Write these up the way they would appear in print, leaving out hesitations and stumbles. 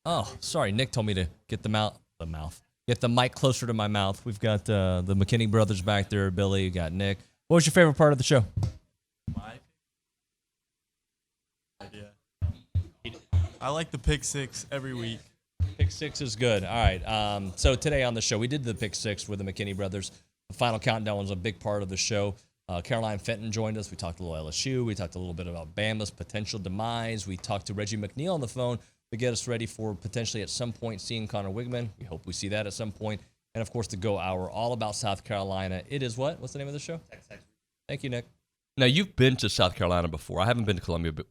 Oh, sorry. Nick told me to get get the mic closer to my mouth. We've got the McKinney brothers back there. Billy, you got Nick. What was your favorite part of the show? I like the pick six every week. Pick six is good. All right. So today on the show, we did the pick six with the McKinney brothers. The final countdown was a big part of the show. Caroline Fenton joined us. We talked a little LSU. We talked a little bit about Bama's potential demise. We talked to Reggie McNeal on the phone to get us ready for potentially at some point seeing Connor Wigman. We hope we see that at some point. And, of course, the Go Hour, all about South Carolina. It is what? What's the name of the show? TexAgs. Thank you, Nick. Now, you've been to South Carolina before. I haven't been to Columbia, but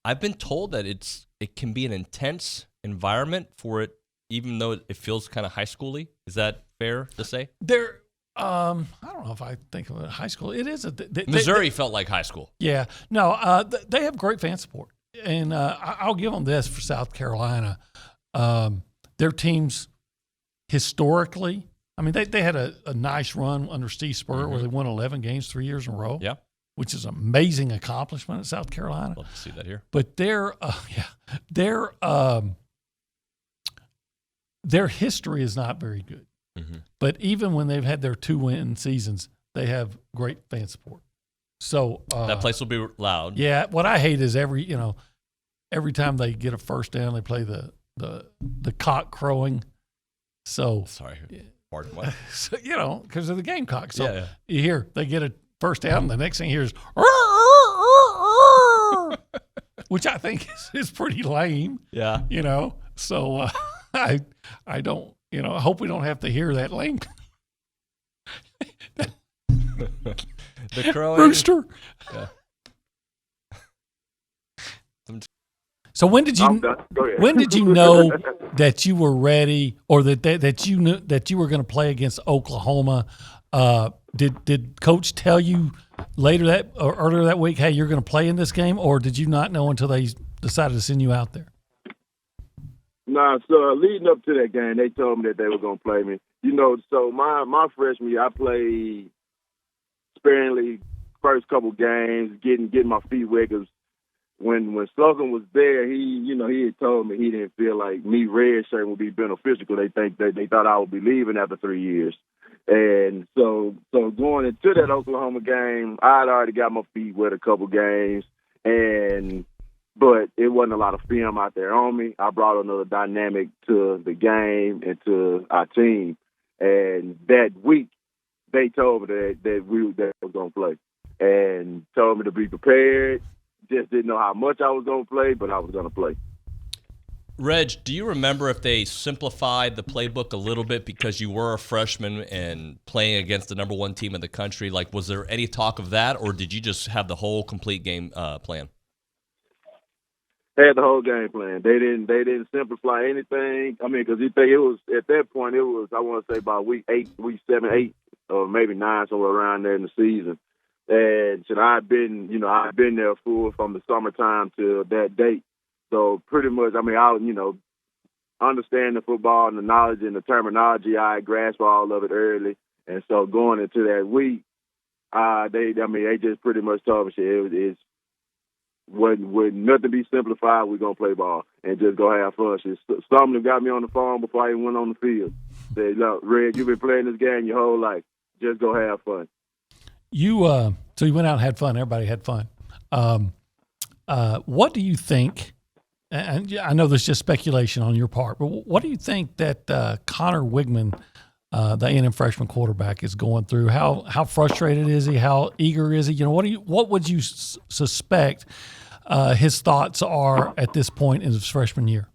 I've been told that it can be an intense environment for it, even though it feels kind of high school-y. Is that fair to say? I don't know if I think of it high school. It is Missouri felt like high school. Yeah. No, they have great fan support. And I'll give them this for South Carolina. Their teams historically, I mean, they had a nice run under Steve Spurrier where they won 11 games 3 years in a row. Yeah. Which is an amazing accomplishment at South Carolina. Love to see that here. But their history is not very good. Mm-hmm. But even when they've had their 2-win seasons, they have great fan support. So that place will be loud. Yeah. What I hate is every time they get a first down, they play the cock crowing. So sorry, pardon what? So, because of the Gamecocks. So yeah. You hear they get a first down, and the next thing you hear is, which I think is pretty lame. Yeah. So I don't. I hope we don't have to hear that lame. The crowing. Rooster. Yeah. So when did you know that you were ready, or that you knew that you were going to play against Oklahoma? Did Coach tell you earlier that week, hey, you're going to play in this game, or did you not know until they decided to send you out there? Nah, so leading up to that game, they told me that they were going to play me. So my freshman year, I played sparingly first couple games, getting my feet wet. Cause when Slocum was there, he had told me he didn't feel like me redshirting would be beneficial because they thought I would be leaving after 3 years. And so going into that Oklahoma game, I'd already got my feet wet a couple games, but it wasn't a lot of film out there on me. I brought another dynamic to the game and to our team. And that week, they told me that we were going to play and told me to be prepared. Just didn't know how much I was going to play, but I was going to play. Reg, do you remember if they simplified the playbook a little bit because you were a freshman and playing against the number one team in the country? Like, was there any talk of that, or did you just have the whole complete game plan? They had the whole game plan. They didn't simplify anything. I mean, because it was at that point, I want to say about week 7, 8, or maybe 9, somewhere around there in the season. And so I've been there from the summertime to that date. So pretty much, I mean, I understand the football and the knowledge and the terminology. I grasped all of it early, and so going into that week, they just pretty much told me it would nothing be simplified. We're gonna play ball and just go have fun. Some got me on the phone before I even went on the field. Said, "Look, Red, you've been playing this game your whole life. Just go have fun." So you went out and had fun. Everybody had fun. What do you think? And I know there's just speculation on your part, but what do you think that Connor Wigman, the A&M freshman quarterback, is going through? How frustrated is he? How eager is he? What would you suspect his thoughts are at this point in his freshman year?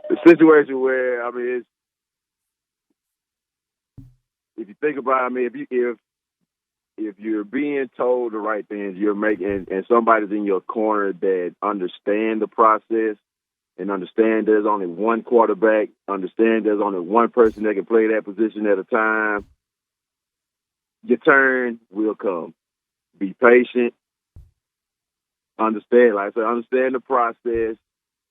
The situation where if you think about it, if you're being told the right things, you're making, and somebody's in your corner that understand the process and understand there's only one quarterback, understand there's only one person that can play that position at a time, your turn will come. Be patient. Understand the process,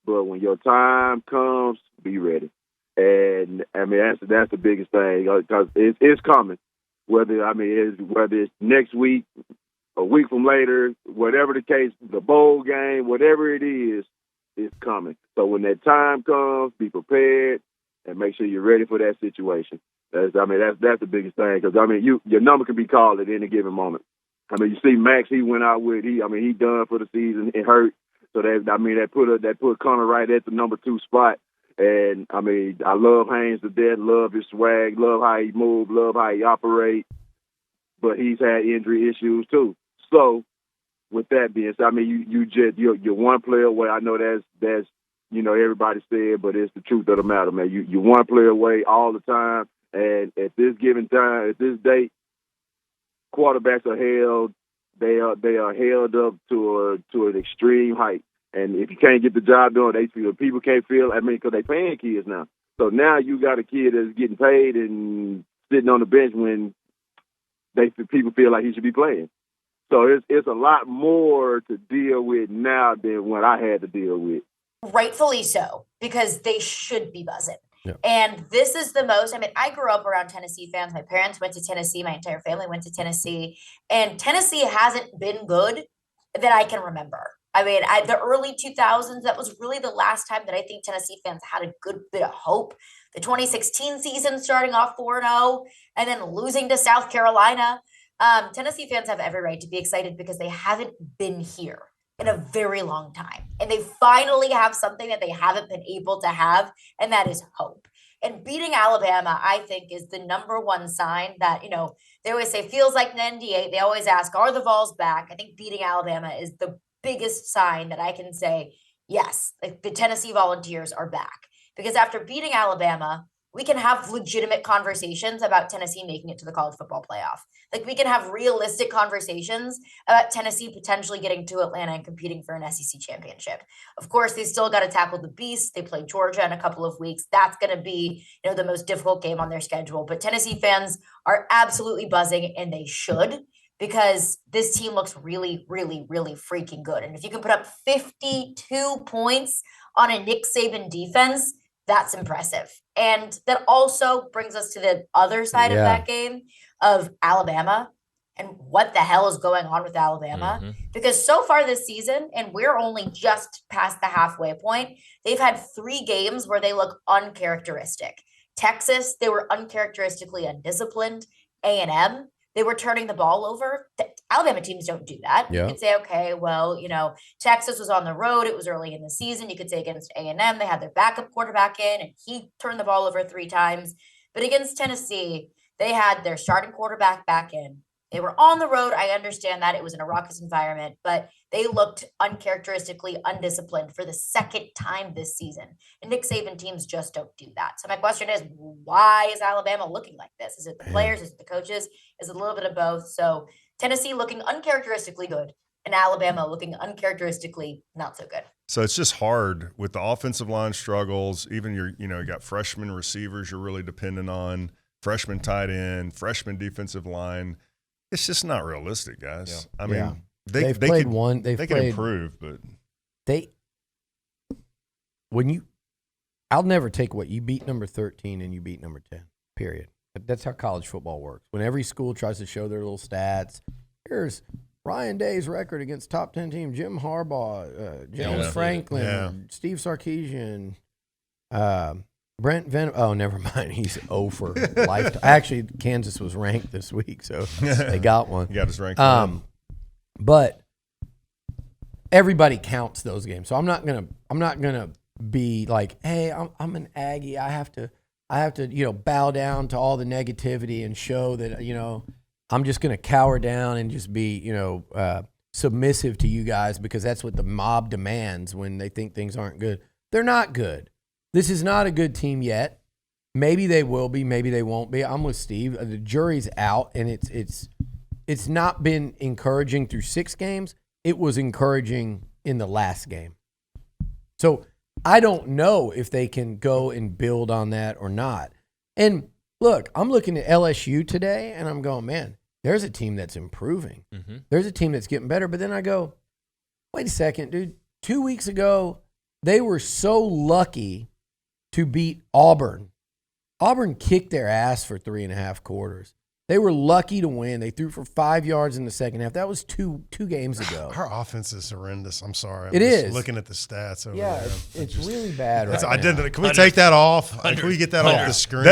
but when your time comes, be ready. And that's the biggest thing because it's coming. Whether it's next week, a week from later, whatever the case, the bowl game, whatever it is coming. So when that time comes, be prepared and make sure you're ready for that situation. That's the biggest thing, because your number can be called at any given moment. You see Max, he went out with he done for the season. It hurt, so that put Connor right at the number 2 spot. And I love Haynes to death, love his swag, love how he moves, love how he operates. But he's had injury issues too. So with that being said, you're one player away. I know that's everybody said, but it's the truth of the matter, man. You're one player away all the time, and at this given time, at this date, quarterbacks are held. They are held up to an extreme height, and if you can't get the job done, people can't feel. Because they paying kids now. So now you got a kid that's getting paid and sitting on the bench when people feel like he should be playing. So it's a lot more to deal with now than what I had to deal with. Rightfully so, because they should be buzzing. Yeah. And this is the most, I grew up around Tennessee fans. My parents went to Tennessee. My entire family went to Tennessee. And Tennessee hasn't been good that I can remember. The early 2000s, that was really the last time that I think Tennessee fans had a good bit of hope. The 2016 season starting off 4-0 and then losing to South Carolina. Tennessee fans have every right to be excited because they haven't been here in a very long time. And they finally have something that they haven't been able to have, and that is hope. And beating Alabama, I think, is the number one sign that, they always say feels like 98. They always ask, are the Vols back? I think beating Alabama is the biggest sign that I can say, yes, the Tennessee Volunteers are back. Because after beating Alabama, we can have legitimate conversations about Tennessee making it to the college football playoff. We can have realistic conversations about Tennessee potentially getting to Atlanta and competing for an SEC championship. Of course, they still got to tackle the beast. They play Georgia in a couple of weeks. That's going to be, the most difficult game on their schedule. But Tennessee fans are absolutely buzzing, and they should, because this team looks really, really, really freaking good. And if you can put up 52 points on a Nick Saban defense, that's impressive. And that also brings us to the other side of that game of Alabama and what the hell is going on with Alabama. Mm-hmm. Because so far this season, and we're only just past the halfway point, they've had 3 games where they look uncharacteristic. Texas, they were uncharacteristically undisciplined. A&M, they were turning the ball over. Alabama teams don't do that. Yeah. You could say, okay, well, Texas was on the road. It was early in the season. You could say against A&M, they had their backup quarterback in, and he turned the ball over 3 times. But against Tennessee, they had their starting quarterback back in. They were on the road. I understand that. It was in a raucous environment, but they looked uncharacteristically undisciplined for the second time this season. And Nick Saban teams just don't do that. So my question is, why is Alabama looking like this? Is it the players? Is it the coaches? Is it a little bit of both? So Tennessee looking uncharacteristically good and Alabama looking uncharacteristically not so good. So it's just hard with the offensive line struggles. Even you got freshman receivers you're really dependent on, freshman tight end, freshman defensive line. It's just not realistic, guys. Yeah. They played could, one. They could improve, but I'll never take what you beat number 13 and you beat number 10. Period. That's how college football works. When every school tries to show their little stats, here's Ryan Day's record against top 10 team, Jim Harbaugh, James Franklin, Steve Sarkisian, Brent Venom. Oh, never mind. He's 0 for lifetime. Actually, Kansas was ranked this week, so they got one. You got his rank. But everybody counts those games. So I'm not gonna be like, hey, I'm an Aggie. I have to bow down to all the negativity and show that I'm just gonna cower down and just be submissive to you guys because that's what the mob demands when they think things aren't good. They're not good. This is not a good team yet. Maybe they will be. Maybe they won't be. I'm with Steve. The jury's out, and it's not been encouraging through 6 games. It was encouraging in the last game. So I don't know if they can go and build on that or not. And look, I'm looking at LSU today, and I'm going, man, there's a team that's improving. Mm-hmm. There's a team that's getting better. But then I go, wait a second, dude. 2 weeks ago, they were so lucky to beat Auburn. Auburn kicked their ass for 3.5 quarters. They were lucky to win. They threw for 5 yards in the second half. That was two games ago. Our offense is horrendous. I'm sorry. It is. Looking at the stats over Yeah, there. it's really bad right now. Can we take that off? Can we get that off the screen?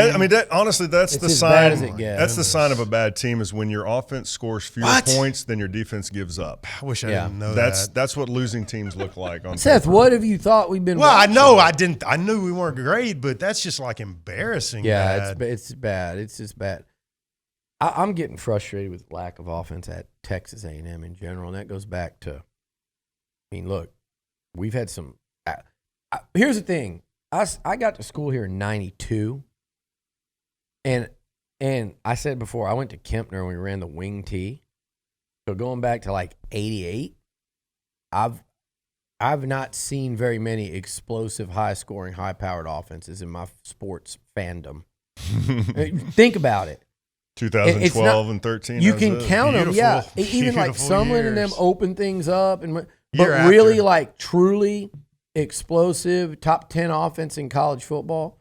Honestly, that's It's the as sign. bad as it gets. That's the sign of a bad team is when your offense scores fewer points than your defense gives up. I wish I didn't know That's that. that's what losing teams look like. On Seth, paper. what have you thought we've been Well, I watching? know I didn't. I knew we weren't great, but that's just like embarrassing. Yeah, bad. it's bad. It's just bad. I'm getting frustrated with lack of offense at Texas A&M in general, and that goes back to, I mean, look, we've had some. Here's the thing: I got to school here in '92, and I said before I went to Kempner and we ran the wing tee. So going back to like '88, I've not seen very many explosive, high-scoring, high-powered offenses in my sports fandom. Think about it. 2012 and 13. You that can was it. count them, yeah. Even like Beautiful Sumlin and them years. open things up, but Year really after. like truly explosive top 10 offense in college football.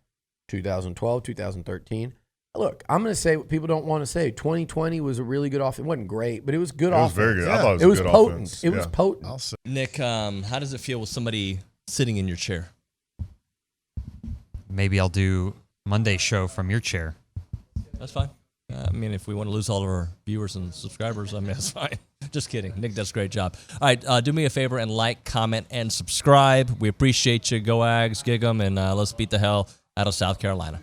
2012, 2013. Look, I'm going to say what people don't want to say. 2020 was a really good offense. It wasn't great, but it was good It was offense. very good. I Yeah. thought It was a good potent. offense. It was potent. I'll say. Nick, how does it feel with somebody sitting in your chair? Maybe I'll do Monday's show from your chair. That's fine. I mean, if we want to lose all of our viewers and subscribers, I mean, that's fine. Just kidding. Nick does a great job. All right, do me a favor and like, comment, and subscribe. We appreciate you. Go Ags, gig 'em, and let's beat the hell out of South Carolina.